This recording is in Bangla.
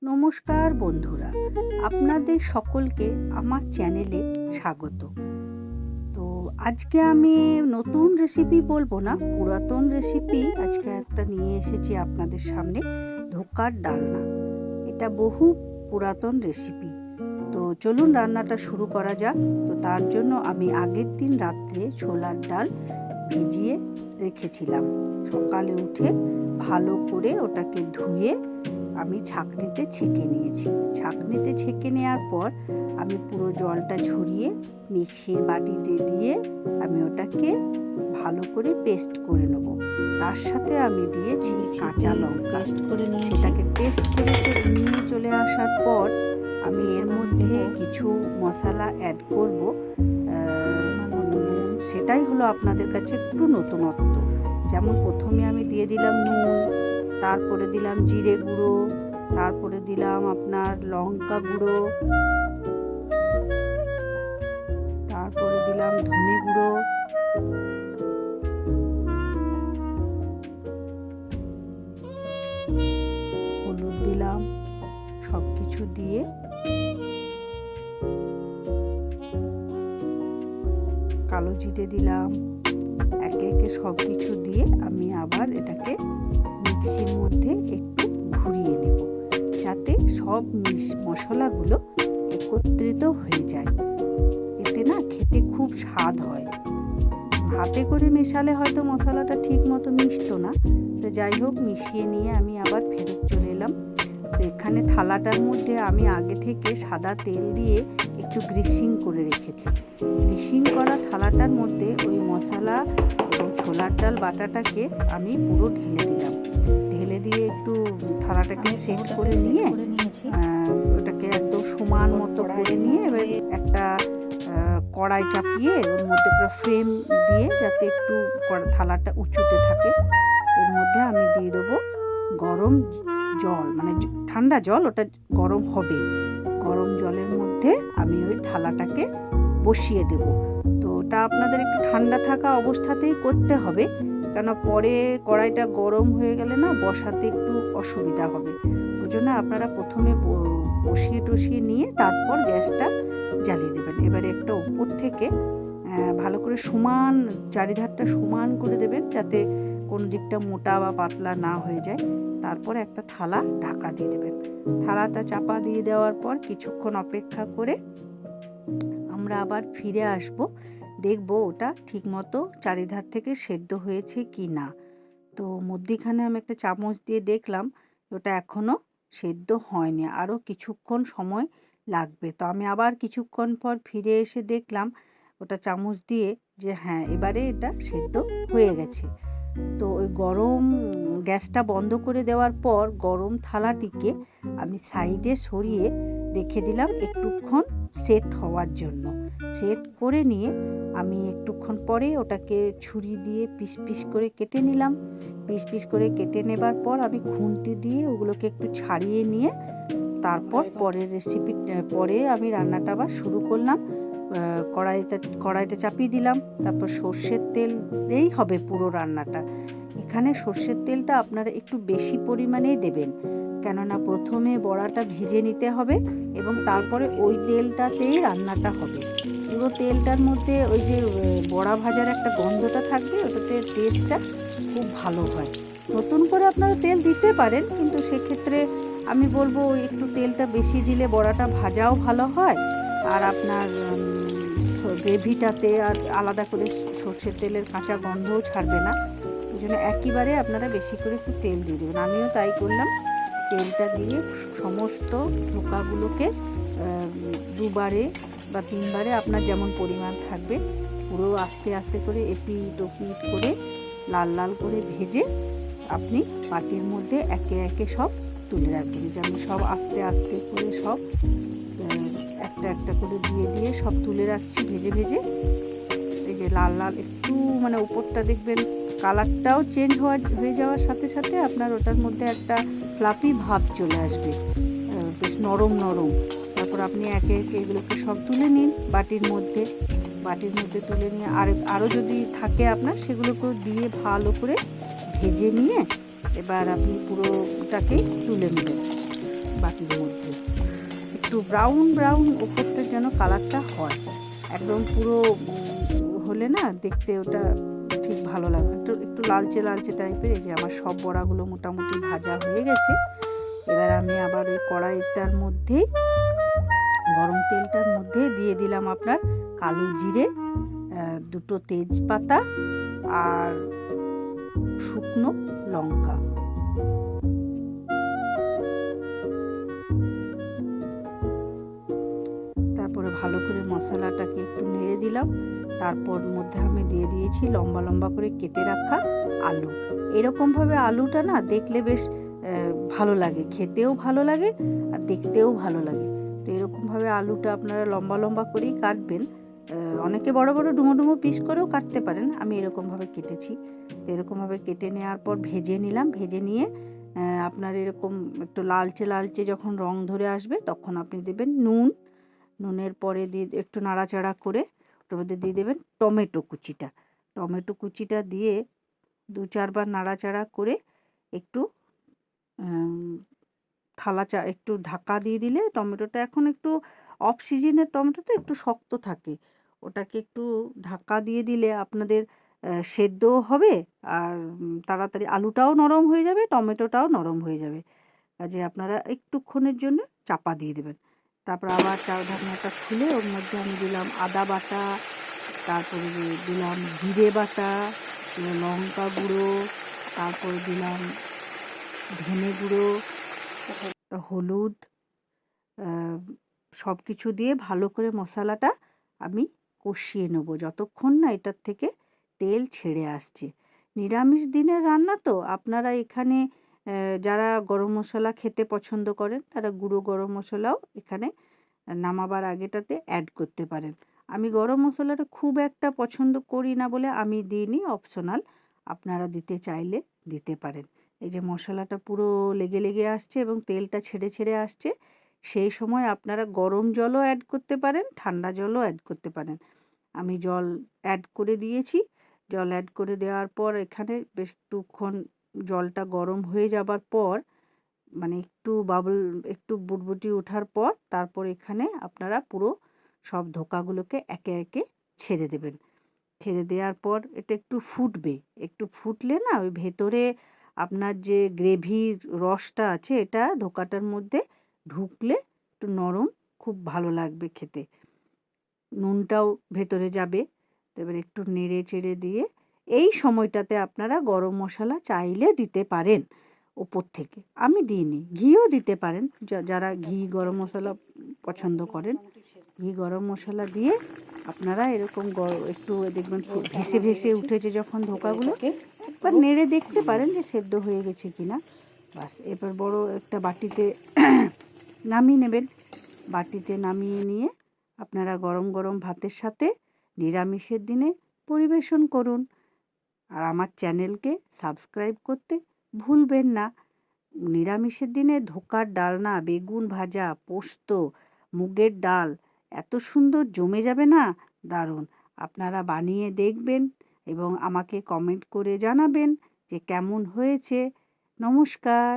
নমস্কার বন্ধুরা, আপনাদের সকলকে আমার চ্যানেলে স্বাগত। তো আজকে আমি নতুন রেসিপি বলবো না, পুরাতন রেসিপি আজকে একটা নিয়ে এসেছি আপনাদের সামনে। ধোকার ডালনা, এটা বহু পুরাতন রেসিপি। তো চলুন রান্নাটা শুরু করা যাক। তো তার জন্য আমি আগের দিন রাত্রে ছোলার ডাল ভিজিয়ে রেখেছিলাম। সকালে উঠে ভালো করে ওটাকে ধুয়ে আমি ছাঁকনিতে ছেঁকে নিয়েছি। ছাঁকনিতে ছেঁকে নেওয়ার পর আমি পুরো জলটা ঝরিয়ে মিক্সির বাটিতে দিয়ে আমি ওটাকে ভালো করে পেস্ট করে নেব। তার সাথে আমি দিয়েছি কাঁচা লঙ্কা। সেটাকে পেস্ট করে নিয়ে চলে আসার পর আমি এর মধ্যে কিছু মশলা অ্যাড করব। সেটাই হলো আপনাদের কাছে একটু নতুনত্ব। যেমন প্রথমে আমি দিয়ে দিলাম নুন, তারপরে দিলাম জিরে গুঁড়ো, তারপরে দিলাম আপনার লঙ্কা গুঁড়ো, তারপরে দিলাম ধনে গুঁড়ো, হলুদ দিলাম। সব কিছু দিয়ে কালো জিরে দিলাম। একে একে সব কিছু দিয়ে আমি আবার এটাকে মিক্সির মধ্যে একটু ঘুরিয়ে নেব, যাতে সব মশলাগুলো একত্রিত হয়ে যায়। এতে না খেতে খুব স্বাদ হয়। হাতে করে মেশালে হয়তো মশলাটা ঠিক মতো মিশতো না। তো যাই হোক, মিশিয়ে নিয়ে আমি আবার ফেরত চলে এলাম। তো এখানে থালাটার মধ্যে আমি আগে থেকে সাদা তেল দিয়ে একটু গ্রিসিং করে রেখেছি। গ্রিসিং করা থালাটার মধ্যে ওই মশলা এবং ছোলার ডাল বাটাটাকে আমি পুরো ঢেলে দিলাম। ঢেলে দিয়ে একটু থালাটাকে সেট করে নিয়ে ওটাকে একদম সমান মতো করে নিয়ে এবার একটা কড়াই চাপিয়ে ওর মধ্যে একটা ফ্রেম দিয়ে, যাতে একটু থালাটা উঁচুতে থাকে, এর মধ্যে আমি দিয়ে দেবো গরম জল, মানে ঠান্ডা জল, ওটা গরম হবে। গরম জলের মধ্যে আমি ওই থালাটাকে বসিয়ে দেব। তো ওটা আপনাদের একটু ঠান্ডা থাকা অবস্থাতেই করতে হবে, কেন পরে কড়াইটা গরম হয়ে গেলে না বসাতে একটু অসুবিধা হবে। ওই জন্য আপনারা প্রথমে বসিয়ে নিয়ে তারপর গ্যাসটা জ্বালিয়ে দেবেন। এবারে একটা উপর থেকে ভালো করে সমান, চারিধারটা সমান করে দেবেন, যাতে কোন দিকটা মোটা বা পাতলা না হয়ে যায়। তারপর একটা থালা ঢাকা দিয়ে দেবেন। থালাটা চাপা দিয়ে দেওয়ার পর কিছুক্ষণ অপেক্ষা করে আমরা আবার ফিরে আসব, দেখব ওটা ঠিকমতো চারিধার থেকে সেদ্ধ হয়েছে কি না। তো মধ্যিখানে আমি একটা চামচ দিয়ে দেখলাম ওটা এখনও সেদ্ধ হয়নি, আরও কিছুক্ষণ সময় লাগবে। তো আমি আবার কিছুক্ষণ পর ফিরে এসে দেখলাম ওটা চামচ দিয়ে যে হ্যাঁ, এবারে এটা সেদ্ধ হয়ে গেছে। তো ওই গরম গ্যাসটা বন্ধ করে দেওয়ার পর গরম থালাটিকে আমি সাইডে সরিয়ে রেখে দিলাম একটুক্ষণ সেট হওয়ার জন্য। সেট করে নিয়ে আমি একটুক্ষণ পরে ওটাকে ছুরি দিয়ে পিস পিস করে কেটে নিলাম। পিস পিস করে কেটে নেবার পর আমি খুন্তি দিয়ে ওগুলোকে একটু ছাড়িয়ে নিয়ে তারপর পরে আমি রান্নাটা আবার শুরু করলাম। কড়াইটা চাপিয়ে দিলাম। তারপর সর্ষের তেলেই হবে পুরো রান্নাটা। এখানে সর্ষের তেলটা আপনারা একটু বেশি পরিমাণেই দেবেন, কেননা প্রথমে বড়াটা ভেজে নিতে হবে এবং তারপরে ওই তেলটাতেই রান্নাটা হবে। পুরো তেলটার মধ্যে ওই যে বড়া ভাজার একটা গন্ধটা থাকবে, ওটাতে টেস্টটা খুব ভালো হয়। নতুন করে আপনারা তেল দিতে পারেন, কিন্তু সেক্ষেত্রে আমি বলবো একটু তেলটা বেশি দিলে বড়াটা ভাজাও ভালো হয়, আর আপনার গ্রেভিটাতে আর আলাদা করে সর্ষের তেলের কাঁচা গন্ধও ছাড়বে না। ওই জন্য একইবারে আপনারা বেশি করে একটু তেল দিয়ে দেবেন। আমিও তাই করলাম। তেলটা দিয়ে সমস্ত ধোকাগুলোকে দুবারে বা তিনবারে আপনার যেমন পরিমাণ থাকবে পুরো আস্তে আস্তে করে এপিট ওপিট করে লাল লাল করে ভেজে আপনি বাটির মধ্যে একে একে সব তুলে রাখবেন। যে আমি সব আস্তে আস্তে করে সব একটা একটা করে দিয়ে সব তুলে রাখছি ভেজে ভেজে। এই যে লাল লাল একটু মানে উপরটা দেখবেন কালারটাও চেঞ্জ হয়ে যাওয়ার সাথে সাথে আপনার ওটার মধ্যে একটা ফ্লাফি ভাব চলে আসবে, বেশ নরম নরম। তারপর আপনি একে একে এগুলোকে সব তুলে নিন বাটির মধ্যে তুলে নিয়ে আরও যদি থাকে আপনার সেগুলোকেও দিয়ে ভালো করে ভেজে নিয়ে এবার আপনি পুরোটাকে তুলে নেবেন। বাটির মধ্যে। একটু ব্রাউন ব্রাউন ওপরটা যেন কালারটা হয়, একদম পুরো হলে না দেখতে ওটা ঠিক ভালো লাগবে, একটু একটু লালচে লালচে টাইপের। এই যে আমার সব বড়াগুলো মোটামুটি ভাজা হয়ে গেছে। এবার আমি আবার ওই কড়াইটার মধ্যেই, গরম তেলটার মধ্যে দিয়ে দিলাম আপনার কালো জিরে, দুটো তেজপাতা আর শুকনো লঙ্কা। তারপরে ভালো করে মশলাটাকে একটু নেড়ে দিলাম। তারপর মধ্যে আমি দিয়ে দিয়েছি লম্বা লম্বা করে কেটে রাখা আলু। এরকমভাবে আলুটা না দেখলে বেশ ভালো লাগে, খেতেও ভালো লাগে আর দেখতেও ভালো লাগে। তো এরকমভাবে আলুটা আপনারা লম্বা লম্বা করেই কাটবেন। অনেকে বড় বড় ডুমো ডুমো পিস করেও কাটতে পারেন, আমি এরকমভাবে কেটেছি। তো এরকমভাবে কেটে নেওয়ার পর ভেজে নিলাম। ভেজে নিয়ে আপনার এরকম একটু লালচে লালচে যখন রং ধরে আসবে তখন আপনি দেবেন নুন। নুনের পরে দিয়ে একটু নাড়াচাড়া করে ওটার মধ্যে দিয়ে দেবেন টমেটো কুচিটা। টমেটো কুচিটা দিয়ে 2-4 বার নাড়াচাড়া করে একটু একটু ঢাকা দিয়ে দিলে, টমেটোটা এখন একটু অফ সিজনের টমেটো তো একটু শক্ত থাকে, ওটাকে একটু ঢাকা দিয়ে দিলে আপনাদের সেদ্ধও হবে আর তাড়াতাড়ি আলুটাও নরম হয়ে যাবে, টমেটোটাও নরম হয়ে যাবে। কাজে আপনারা একটুক্ষণের জন্য চাপা দিয়ে দেবেন। তারপর আবার ঢাকনাটা খুলে ওর মধ্যে আমি দিলাম আদা বাটা, তারপরে দিলাম জিরে বাটা, লঙ্কা গুঁড়ো, তারপরে দিলাম ধনে গুঁড়ো, হলুদ, সব কিছু দিয়ে ভালো করে মশলাটা আমি কষিয়ে নেবো যতক্ষণ না এটার থেকে তেল ছেড়ে আসছে। নিরামিষ দিনের রান্না তো আপনারা এখানে যারা গরম মশলা খেতে পছন্দ করেন তারা গুঁড়ো গরম মশলাও এখানে নামাবার আগেটাতে অ্যাড করতে পারেন। আমি গরম মশলাটা খুব একটা পছন্দ করি না বলে আমি দিইনি, অপশনাল, আপনারা দিতে চাইলে দিতে পারেন। এই যে মশলাটা পুরো লেগে লেগে আসছে এবং তেলটা ছেড়ে ছেড়ে আসছে, সেই সময় আপনারা গরম জলও অ্যাড করতে পারেন, ঠান্ডা জলও অ্যাড করতে পারেন। আমি জল অ্যাড করে দিয়েছি। জল অ্যাড করে দেওয়ার পর এখানে বেশ একটুক্ষণ জলটা গরম হয়ে যাবার পর, মানে একটু বাবল, একটু বুটবুটি ওঠার পর তারপর এখানে আপনারা পুরো সব ধোকাগুলোকে একে একে ছেড়ে দেবেন। ছেড়ে দেওয়ার পর এটা একটু ফুটবে, একটু ফুটলে না ওই ভেতরে আপনার যে গ্রেভির রসটা আছে এটা ধোকাটার মধ্যে ঢুকলে একটু নরম, খুব ভালো লাগবে খেতে, নুনটাও ভেতরে যাবে। তো এবার একটু নেড়ে চেড়ে দিয়ে এই সময়টাতে আপনারা গরম মশলা চাইলে দিতে পারেন ওপর থেকে, আমি দিইনি, ঘিও দিতে পারেন যারা ঘি গরম মশলা পছন্দ করেন। ঘি গরম মশলা দিয়ে আপনারা এরকম একটু দেখবেন ভেসে ভেসে উঠেছে যখন ধোকাগুলো, একবার নেড়ে দেখতে পারেন যে সেদ্ধ হয়ে গেছে কিনা। বাস, এবার বড় একটা বাটিতে নামিয়ে নেবেন। বাটিতে নামিয়ে নিয়ে আপনারা গরম গরম ভাতের সাথে নিরামিষের দিনে পরিবেশন করুন। আর আমার চ্যানেলকে সাবস্ক্রাইব করতে ভুলবেন না। নিরামিষের দিনে ধোকার ডালনা, বেগুন ভাজা, পোস্ত, মুগের ডাল এত সুন্দর জমে যাবে না, দারুণ। আপনারা বানিয়ে দেখবেন এবং আমাকে কমেন্ট করে জানাবেন যে কেমন হয়েছে। নমস্কার।